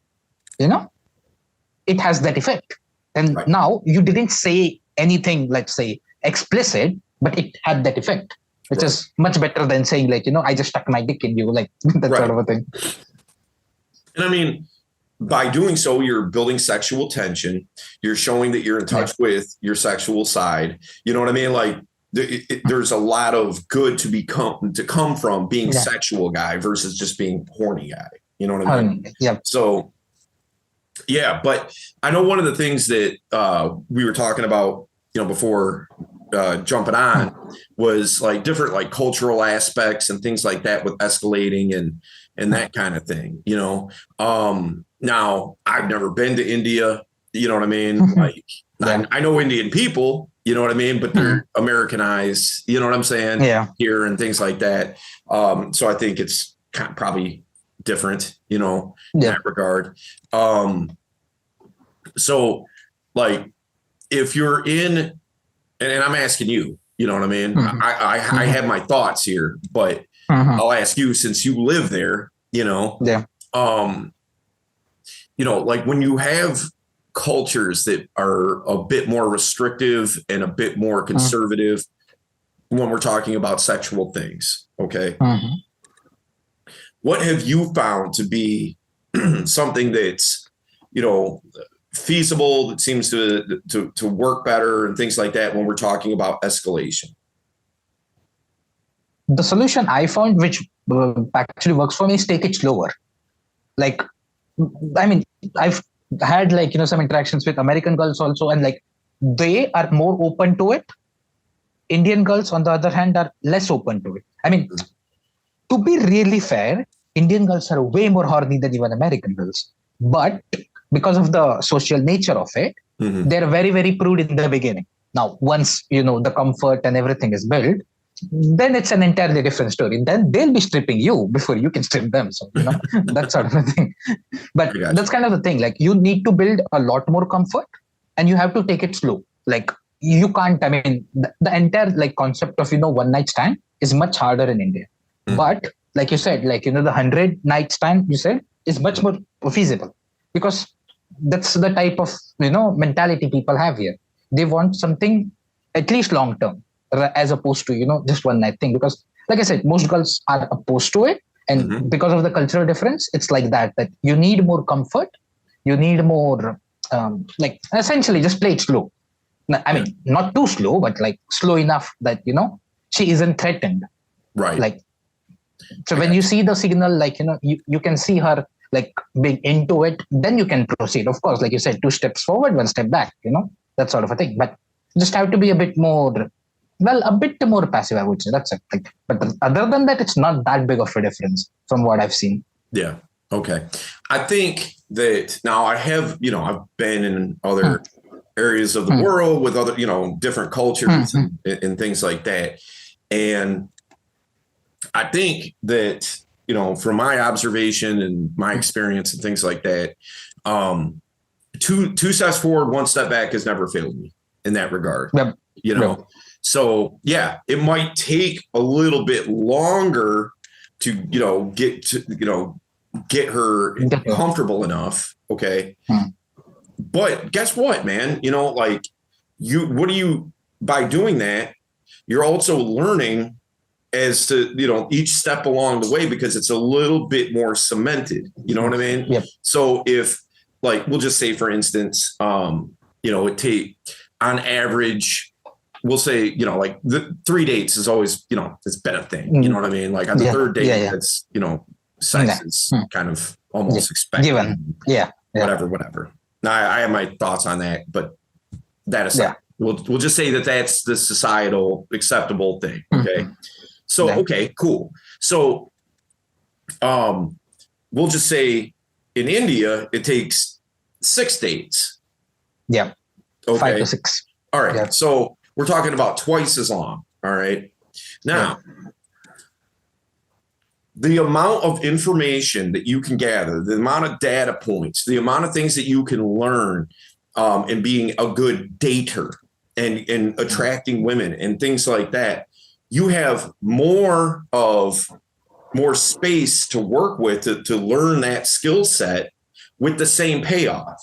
it has that effect. And now you didn't say anything, let's say, explicit, but it had that effect, which is much better than saying, like, I just stuck my dick in you, like that sort of a thing. And I mean, by doing so, you're building sexual tension. You're showing that you're in touch with your sexual side. You know what I mean? Like there's a lot of good to come from being a sexual guy versus just being horny guy. You know what I mean? Yeah. So, yeah, but I know one of the things that we were talking about, before jumping on was like different like cultural aspects and things like that with escalating and that kind of thing, now I've never been to India, you know what I mean? Like I know Indian people, you know what I mean? But they're Americanized, you know what I'm saying? Yeah. Here and things like that. So I think it's probably different, in that regard. So like if you're in, and I'm asking you, you know what I mean? I have my thoughts here, but I'll ask you, since you live there, like when you have cultures that are a bit more restrictive and a bit more conservative when we're talking about sexual things, okay? What have you found to be something that's, feasible, that seems to work better and things like that when we're talking about escalation? The solution I found, which actually works for me, is take it slower. Like, I mean, I've had like, some interactions with American girls also, and like they are more open to it. Indian girls, on the other hand, are less open to it. I mean, to be really fair, Indian girls are way more horny than even American girls. But because of the social nature of it, they're very, very prude in the beginning. Now, once, the comfort and everything is built, then it's an entirely different story. Then they'll be stripping you before you can strip them. So, that sort of a thing. But that's kind of the thing. Like, you need to build a lot more comfort, and you have to take it slow. Like, you can't, I mean, the entire like concept of, one night stand is much harder in India. But like you said, like, the 100 night stand you said is much more feasible, because that's the type of, mentality people have here. They want something at least long term, as opposed to, just one night thing. Because like I said, most girls are opposed to it. And because of the cultural difference, it's like that you need more comfort. You need more, like essentially just play it slow. I mean, not too slow, but like slow enough that, she isn't threatened. Right. Like, so when you see the signal, like, you can see her like being into it, then you can proceed. Of course, like you said, 2 steps forward, 1 step back, that sort of a thing. But just have to be a bit more passive, I would say. That's it. Like, but other than that, it's not that big of a difference from what I've seen. Yeah. Okay. I think that now I have, I've been in other areas of the world with other, different cultures and things like that. And I think that, from my observation and my experience and things like that, 2 steps forward, 1 step back has never failed me. in that regard. Yep. You know, Yep. so yeah, it might take a little bit longer to, get her Definitely. comfortable enough. Okay. But guess what, man? By doing that, you're also learning as to, each step along the way, because it's a little bit more cemented. You know what I mean? Yep. So if, like, we'll just say, for instance, it take on average, we'll say, like the 3 dates is always, it's been a thing. You know what I mean? Like on the third date, that's, sex is kind of almost expected. Given. Yeah. Whatever. Now I have my thoughts on that, but that aside, we'll just say that that's the societal acceptable thing. Okay. So, okay, cool. So, we'll just say in India, it takes 6 dates. Yeah. Okay. 5 to 6. All right. Yeah. So we're talking about twice as long. All right. Now, the amount of information that you can gather, the amount of data points, the amount of things that you can learn in being a good dater and attracting women and things like that, you have more space to work with to learn that skill set with the same payoff.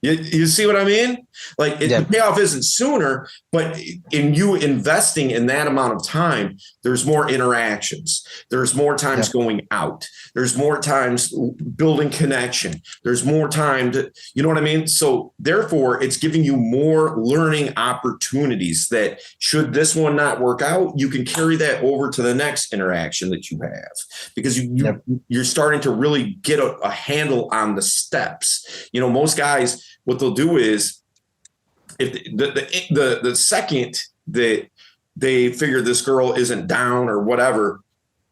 You see what I mean? Like the payoff isn't sooner, but in you investing in that amount of time, there's more interactions. There's more times going out. There's more times building connection. There's more time to, you know what I mean? So therefore, it's giving you more learning opportunities that should this one not work out, you can carry that over to the next interaction that you have, because you're starting to really get a handle on the steps. Most guys, what they'll do is, if the second that they figure this girl isn't down or whatever,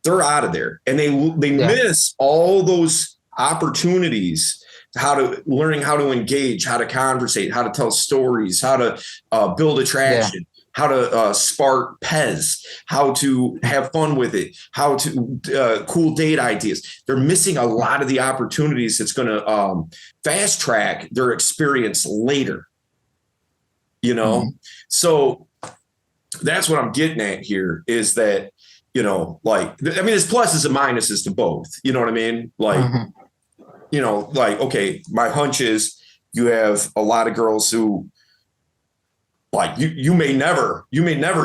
they're out of there, and they miss all those opportunities, learning how to engage, how to conversate, how to tell stories, how to build attraction, how to spark Pez, how to have fun with it, how to cool date ideas. They're missing a lot of the opportunities that's going to fast track their experience later. So that's what I'm getting at here is that, there's pluses and minuses to both. You know what I mean? Like, okay, my hunch is you have a lot of girls who, like, you may never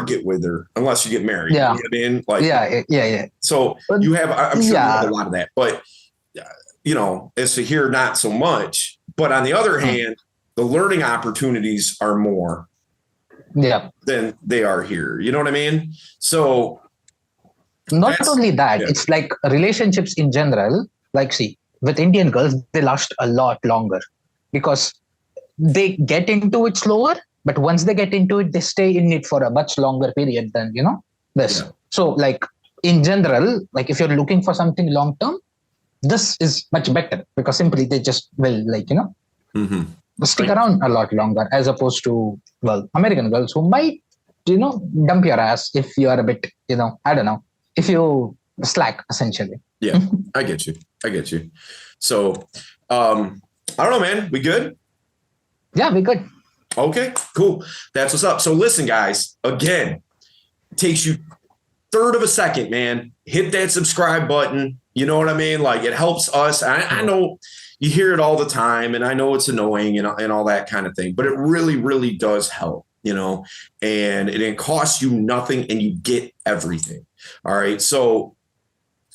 get with her unless you get married. Yeah. You know what I mean? Like, So you have, I'm sure you have a lot of that, but as to here, not so much. But on the other hand, the learning opportunities are more than they are here. You know what I mean? So not only that, it's like relationships in general, like, see, with Indian girls, they last a lot longer because they get into it slower, but once they get into it, they stay in it for a much longer period than, this. Yeah. So, like, in general, like, if you're looking for something long term, this is much better because simply they just will, like, stick around a lot longer, as opposed to, American girls who might, dump your ass if you are a bit, I don't know, if you slack, essentially. Yeah, I get you. So, I don't know, man. We good? Yeah, we good. Okay, cool. That's what's up. So listen, guys, again, it takes you third of a second, man. Hit that subscribe button. You know what I mean? Like, it helps us. I know you hear it all the time, and I know it's annoying and all that kind of thing, but it really, really does help, and it costs you nothing and you get everything. All right. So,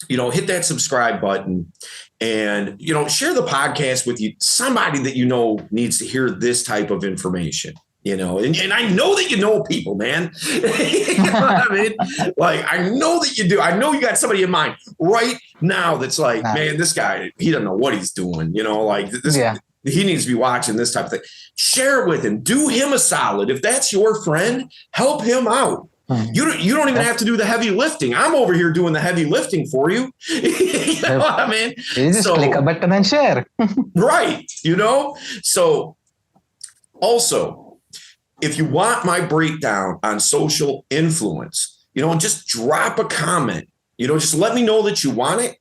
hit that subscribe button and, share the podcast with somebody that needs to hear this type of information, and I know that people, man. You know what I mean? Like, I know that you do. I know you got somebody in mind right now that's like, man, this guy, he doesn't know what he's doing, like this. Yeah. He needs to be watching this type of thing. Share it with him. Do him a solid. If that's your friend, help him out. You don't even have to do the heavy lifting. I'm over here doing the heavy lifting for you. You know what I mean? You just click a button and share. Right. So also, if you want my breakdown on social influence, just drop a comment. Just let me know that you want it.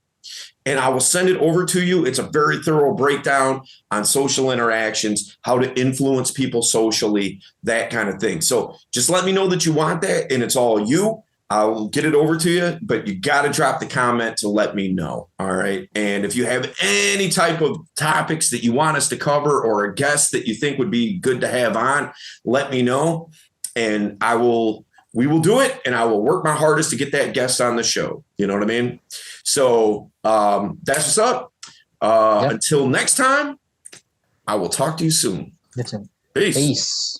and I will send it over to you. It's a very thorough breakdown on social interactions, how to influence people socially, that kind of thing. So just let me know that you want that, and it's all you. I'll get it over to you, but you got to drop the comment to let me know. All right. And if you have any type of topics that you want us to cover or a guest that you think would be good to have on, let me know. And we will do it. And I will work my hardest to get that guest on the show. You know what I mean? So that's what's up. Until next time, I will talk to you soon. That's it. Peace. Peace.